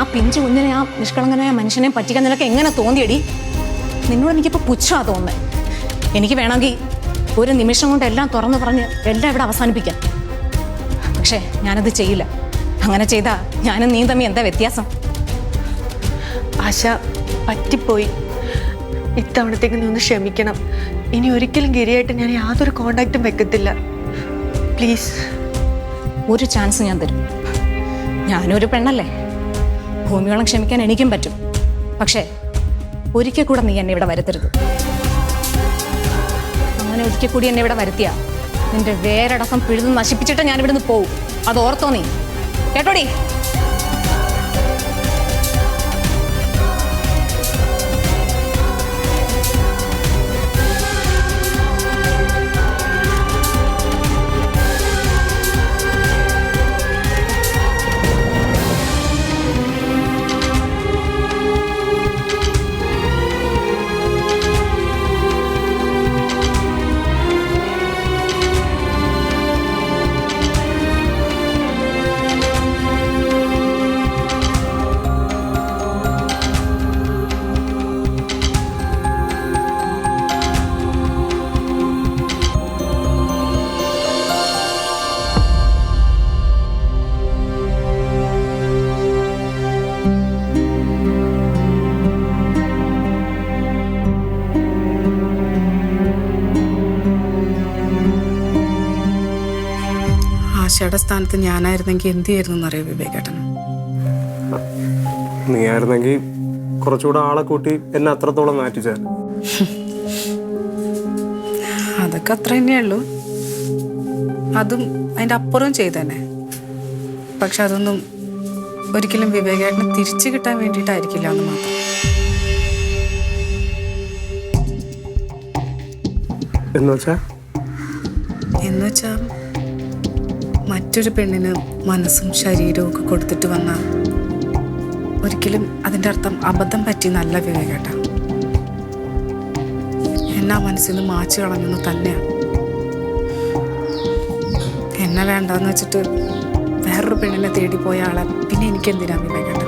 ആ പിഞ്ചു കുഞ്ഞിനെ ആ നിഷ്കളങ്കനായ മനുഷ്യനെ പറ്റിക്കാൻ നിനക്ക് എങ്ങനെ തോന്നിയടി? നിന്നോട് എനിക്കിപ്പോൾ പുച്ഛമാണ് തോന്നുന്നത്. എനിക്ക് വേണമെങ്കിൽ ഒരു നിമിഷം കൊണ്ട് എല്ലാം തുറന്നു പറഞ്ഞ് എല്ലാം ഇവിടെ അവസാനിപ്പിക്കാം. പക്ഷേ ഞാനത് ചെയ്യില്ല. അങ്ങനെ ചെയ്താൽ ഞാനും നീ തമ്മിൽ എന്താ വ്യത്യാസം? ആശ, പറ്റിപ്പോയി. ഇത്തവണത്തേക്ക് നീ ഒന്ന് ക്ഷമിക്കണം. ഇനി ഒരിക്കലും ഗിരിയായിട്ട് ഞാൻ യാതൊരു കോണ്ടാക്റ്റും വെക്കത്തില്ല. പ്ലീസ്. ഒരു ചാൻസ് ഞാൻ തരും. ഞാനൊരു പെണ്ണല്ലേ, ഭൂമിയോളം ക്ഷമിക്കാൻ എനിക്കും പറ്റും. പക്ഷേ ഒരിക്കൽ കൂടെ നീ എന്നെ ഇവിടെ വരുത്തരുത്. അങ്ങനെ ഒരിക്കൽ കൂടി എന്നെ ഇവിടെ വരുത്തിയ നിന്റെ വേരടക്കം പിഴുതു നശിപ്പിച്ചിട്ട് ഞാൻ ഇവിടുന്ന് പോവും. അത് ഓർത്തോ നീ? കേട്ടോടി? ആശയുടെ സ്ഥാനത്ത് ഞാനായിരുന്നെങ്കിൽ എന്ത് ചെയ്യുന്നു എന്നറിയോ വിവേകേട്ടൻ? നീ ആയിരുന്നെങ്കിൽ കുറച്ചുകൂടെ ആളെ കൂട്ടി എന്നെ അത്രത്തോളം മാറ്റിച്ചാൽ. അതൊക്കെ അത്ര തന്നെയുള്ളൂ. അതും അതിൻ്റെ അപ്പുറം ചെയ്തന്നെ. പക്ഷെ അതൊന്നും ഒരിക്കലും വിവേകേട്ടനെ തിരിച്ചു കിട്ടാൻ വേണ്ടിയിട്ടായിരിക്കില്ല എന്ന് മാത്രം. എന്നുവെച്ചാ മറ്റൊരു പെണ്ണിന് മനസ്സും ശരീരവും ഒക്കെ കൊടുത്തിട്ട് വന്ന ഒരിക്കലും അതിൻ്റെ അർത്ഥം അബദ്ധം പറ്റിയെന്നല്ല വിവേകേട്ട. എന്നാ മനസ്സിൽ നിന്ന് മാച്ചു കളഞ്ഞെന്ന് തന്നെയാ. എന്നെ വേണ്ടെന്ന് വെച്ചിട്ട് വേറൊരു പെണ്ണിനെ തേടി പോയ ആളെ പിന്നെ എനിക്കെന്തിനാ വിവേകേട്ട?